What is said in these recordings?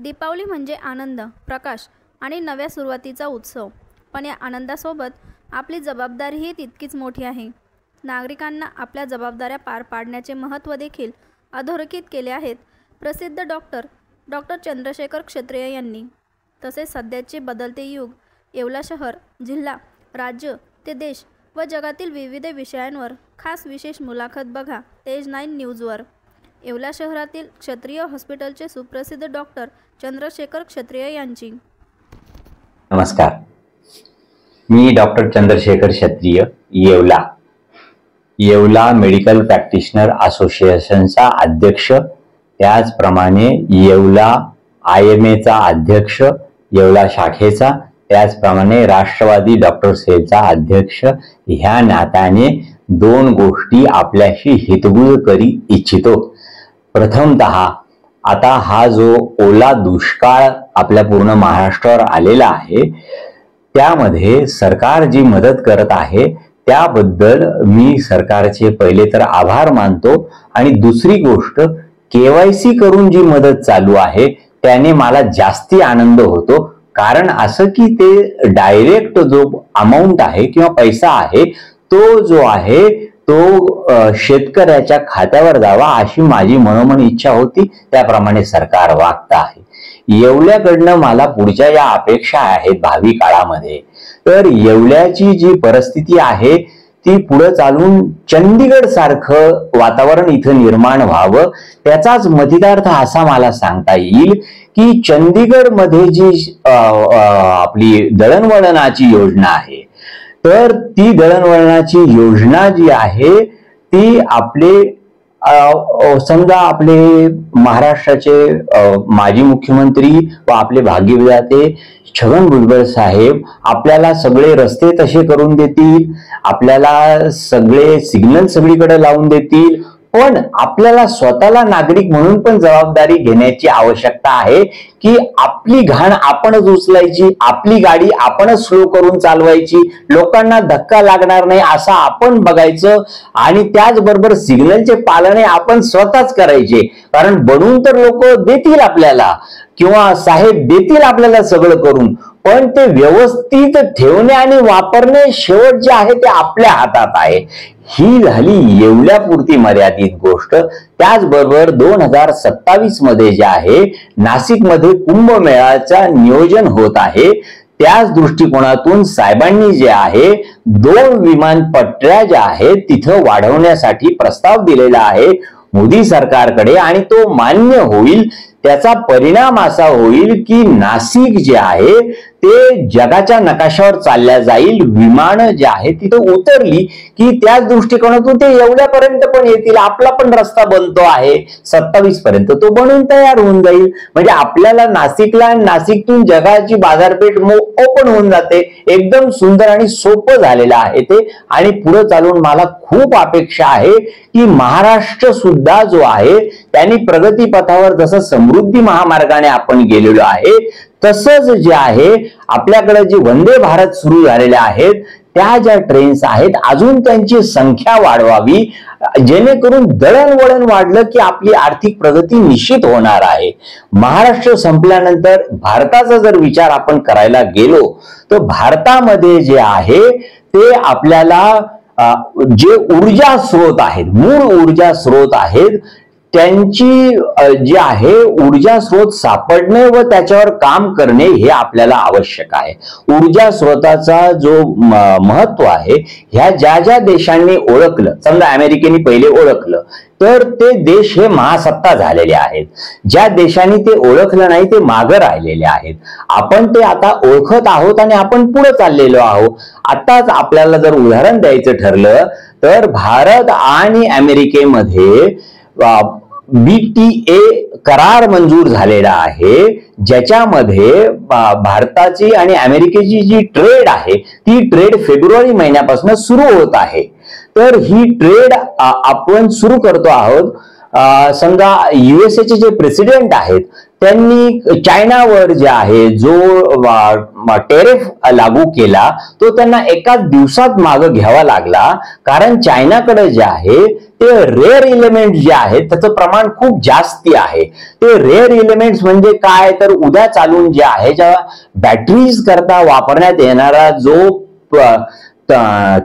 दीपावली म्हणजे आनंद, प्रकाश आणि नव्या सुरुवातीचा उत्सव. पण या आनंदासोबत आपली जबाबदारीही तितकीच मोठी आहे. नागरिकांना आपल्या जबाबदाऱ्या पार पाडण्याचे महत्त्व देखील अधोरेखित केले आहेत प्रसिद्ध डॉक्टर चंद्रशेखर क्षत्रिय यांनी. तसेच सध्याचे बदलते युग, येवला शहर, जिल्हा, राज्य ते देश व जगातील विविध विषयांवर खास विशेष मुलाखत बघा तेज9 न्यूजवर. येवला शहरातील क्षत्रिय हॉस्पिटलचे सुप्रसिद्ध डॉक्टर चंद्रशेखर क्षत्रिय यांची. नमस्कार, मी डॉक्टर चंद्रशेखर क्षत्रिय, येवला मेडिकल प्रॅक्टिशनर असोसिएशनचा अध्यक्ष, त्याचप्रमाणे येवला IMAचा अध्यक्ष, येवला शाखेचा, त्याचप्रमाणे राष्ट्रवादी डॉक्टर सेलचा अध्यक्ष. ह्या नात्याने दोन गोष्टी आपल्याशी हितगुज करी इच्छितो. प्रथमतः आता हा जो ओला दुष्काळ आपल्या पूर्ण महाराष्ट्रावर आलेला आहे, त्यामध्ये सरकार जी मदत करत आहे त्याबद्दल मी सरकारचे पहिले तर आभार मानतो. आणि दुसरी गोष्ट, KYC करून जी मदत चालू आहे त्याने मला जास्ती आनंद होतो. कारण असं की ते डायरेक्ट जो अमाऊंट आहे किंवा पैसा आहे तो जो आहे तो शेतकऱ्याच्या खात्यावर जावा अशी माझी मनोमन इच्छा होती. त्याप्रमाणे सरकार वागत आहे. येवल्याकडनं मला पुढच्या या अपेक्षा आहेत भावी काळामध्ये. तर येवल्याची जी परिस्थिती आहे ती पुढे चालून चंदीगड सारखं वातावरण इथं निर्माण व्हावं, त्याचाच मतितार्थ असा मला सांगता येईल की चंदीगड मध्ये जी आपली दळणवळणाची योजना आहे, तर ती दळणवळणाची योजना जी आहे ती आपले समजा आपले महाराष्ट्राचे माजी मुख्यमंत्री व आपले भाग्यविधाते छगन भुजबळ साहेब आपल्याला सगळे रस्ते तसे करून देतील, आपल्याला सगळे सिग्नल सगळीकडे लावून देतील. पण आपल्याला स्वतःला नागरिक म्हणून पण जबाबदारी घेण्याची आवश्यकता आहे की आपली घाण आपणच उचलायची, आपली गाडी आपणच स्लो करून चालवायची, लोकांना धक्का लागणार नाही असं आपण बघायचं. आणि त्याचबरोबर सिग्नलचे पालने आपण स्वतःच करायचे. कारण बनवून तर लोक देतील आपल्याला किंवा साहेब देतील आपल्याला सगळं करून, पण ते व्यवस्थित ठेवणे आणि वापरणे शेवट जे आहे ते आपल्या हातात आहे. ही झाली येवल्यापुरती मर्यादित गोष्ट. त्याचबरोबर 2027 मध्ये जे आहे नाशिकमध्ये कुंभमेळ्याचं नियोजन होत आहे. त्याच दृष्टिकोनातून साहेबांनी जे आहे 2 विमानपट्ट्या ज्या आहेत तिथं वाढवण्यासाठी प्रस्ताव दिलेला आहे मोदी सरकारकडे. आणि तो मान्य होईल त्याचा परिणाम असा होईल की नाशिक जे आहे ते जगाच्या नकाशावर चालल्या जाईल. विमानं जे आहे तिथं उतरली की त्याच दृष्टिकोनातून ते येवल्यापर्यंत पण येतील. आपला पण रस्ता बनतो आहे 27 पर्यंत, तो बनून तयार होऊन जाईल. म्हणजे आपल्याला नाशिकला आणि नाशिकतून जगाची बाजारपेठ ओपन होऊन जाते. एकदम सुंदर आणि सोपं झालेलं आहे ते. आणि पुढे चालून मला खूप अपेक्षा आहे की महाराष्ट्र सुद्धा जो आहे त्यांनी प्रगती पथावर जसं समृद्धी महामार्गाने आपण गेलेलो आहे तसंच जे आहे आपल्याकडे जे वंदे भारत सुरू झालेले आहेत त्या ज्या ट्रेन्स आहेत अजून त्यांची संख्या वाढवावी, जेणेकरून दळणवळण वाढलं की आपली आर्थिक प्रगती निश्चित होणार आहे. महाराष्ट्र संपल्यानंतर भारताचा जर विचार आपण करायला गेलो तर भारतामध्ये जे आहे ते आपल्याला जे ऊर्जा स्रोत आहेत, मूळ ऊर्जा स्रोत आहेत, त्यांची जी आहे ऊर्जा स्रोत सापडणे व त्याच्यावर काम करणे हे आपल्याला आवश्यक आहे. ऊर्जा स्रोताचा जो महत्व आहे ह्या ज्या ज्या देशांनी ओळखलं, समजा अमेरिकेने पहिले ओळखलं तर ते देश हे महासत्ता झालेले आहेत. ज्या देशांनी ते ओळखलं नाही ते मागे राहिलेले आहेत. आपण ते आता ओळखत आहोत आणि आपण पुढे चाललेलो आहोत. आताच आपल्याला जर उदाहरण द्यायचं ठरलं तर भारत आणि अमेरिकेमध्ये BTA करार मंजूर झालेला आहे, ज्याच्यामध्ये भारताची आणि अमेरिकेची जी ट्रेड आहे ती ट्रेड फेब्रुवारी महिन्यापासून सुरू होत आहे. तर ही ट्रेड आपण सुरू करतो आहोत समजा USA चे जे प्रेसिडेंट आहेत त्यांनी चायनावर जे आहे जो टेरिफ लागू केला तो त्यांना एकाच दिवसात मागे घ्यावा लागला, कारण चायनाकडे जे आहे ते रेअर एलिमेंट जे आहेत त्याचं प्रमाण खूप जास्ती आहे. ते रेअर एलिमेंट्स म्हणजे काय तर उद्या चालून जे आहे ज्या बॅटरीज करता वापरण्यात येणारा जो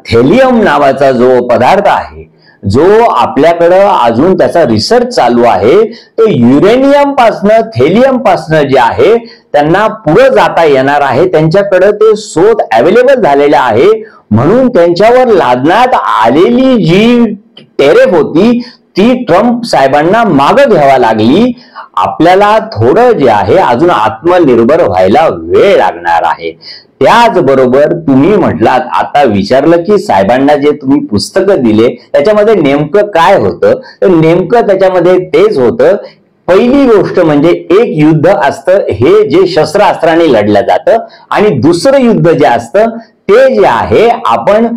थेलियम नावाचा जो पदार्थ आहे जो आपल्याकडं अजून त्याचा रिसर्च चालू आहे, तो युरेनियम पासनं थेलियम पासनं जे आहे त्यांना पुढे जाता येणार आहे. त्यांच्याकडे ते शोध अवेलेबल झालेला आहे, म्हणून त्यांच्यावर लादण्यात आलेली जी टेरिफ होती ती ट्रम्प साहेबांना मागे घ्यावा लागली. आपल्याला थोडं जे आहे अजून आत्मनिर्भर व्हायला वेळ लागणार आहे. त्याचबरोबर तुम्ही म्हटलात, आता विचारलं की साहेबांना जे तुम्ही पुस्तकं दिले त्याच्यामध्ये नेमकं काय होतं, तर नेमकं त्याच्यामध्ये तेच होतं. पहिली गोष्ट म्हणजे एक युद्ध असतं हे जे शस्त्रास्त्राने लढलं जातं, आणि दुसरं युद्ध जे असतं ते जे आहे आपण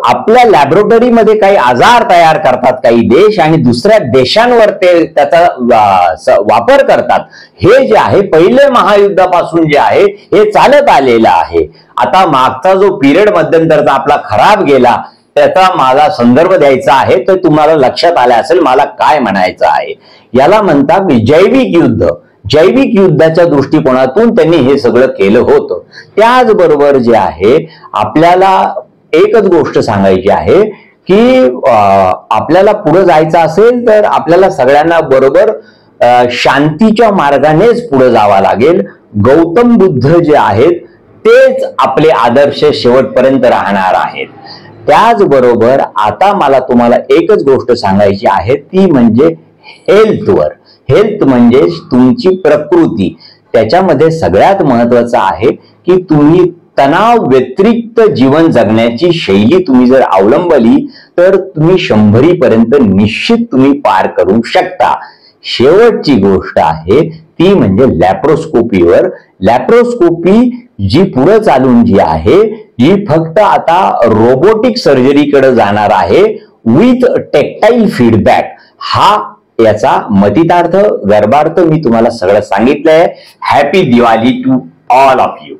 आपल्या लॅबोरेटरीमध्ये काही आजार तयार करतात काही देश आणि दुसऱ्या देशांवर ते त्याचा वापर करतात. हे जे आहे पहिले महायुद्धापासून जे आहे हे चालत आलेलं आहे. आता मागचा जो पिरियड मध्यंतरचा आपला खराब गेला त्याचा माझा संदर्भ द्यायचा आहे, तर तुम्हाला लक्षात आलं असेल मला काय म्हणायचं आहे. याला म्हणतात जैविक युद्ध. जैविक युद्धाच्या दृष्टिकोनातून त्यांनी हे सगळं केलं होतं. त्याचबरोबर जे आहे आपल्याला एकच गोष्ट सांगायची आहे की आपल्याला पुढे जायचं असेल तर आपल्याला सगळ्यांना बरोबर शांतीच्या मार्गानेच पुढे जावं लागेल. गौतम बुद्ध जे आहेत तेच आपले आदर्श शेवटपर्यंत राहणार आहेत. त्याचबरोबर आता मला तुम्हाला एकच गोष्ट सांगायची आहे ती म्हणजे हेल्थवर. हेल्थ म्हणजे तुमची प्रकृती. त्याच्यामध्ये सगळ्यात महत्वाचं आहे की तुम्ही तणाव व्यतिरिक्त जीवन जगण्याची शैली तुम्ही जर अवलंबली तर तुम्ही 100 पर्यंत निश्चित तुम्ही पार करू शकता. शेवटची गोष्ट आहे ती म्हणजे लॅप्रोस्कोपीवर. लॅप्रोस्कोपी जी पुढे चालून जी आहे जी फक्त आता रोबोटिक सर्जरीकडे जाणार आहे विथ टेक्टाईल फीडबॅक. हा याचा मतितार्थ गर्भार्थ मी तुम्हाला सगळं सांगितलंय. Happy Diwali to all of you.